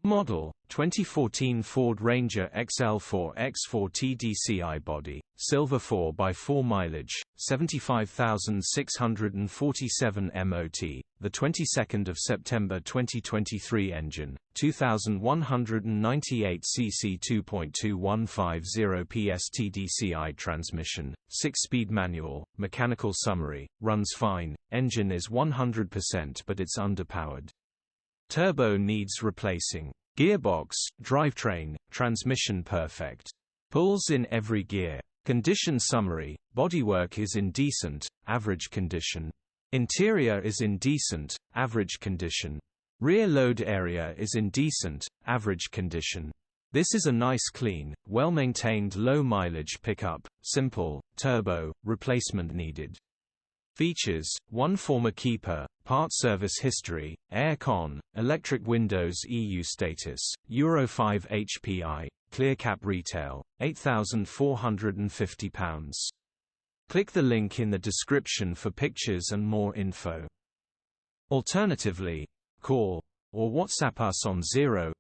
Model: 2014 Ford Ranger XL 4X4 Tdci body, silver 4x4 mileage, 75,647 MOT, the 22nd of September 2023 engine, 2,198 cc 2.2150 PS Tdci transmission, 6-speed manual, mechanical summary, runs fine, engine is 100% but it's underpowered. Turbo needs replacing. Gearbox, drivetrain, transmission perfect. Pulls in every gear. Condition summary: bodywork is in decent, average condition. Interior is in decent, average condition. Rear load area is in decent, average condition. This is a nice clean, well-maintained low-mileage pickup, simple, turbo, replacement needed. Features: 1 former keeper, part service history, air con, electric windows EU status, Euro 5 HPI, clear cap retail, £8,450. Click the link in the description for pictures and more info. Alternatively, call or WhatsApp us on 0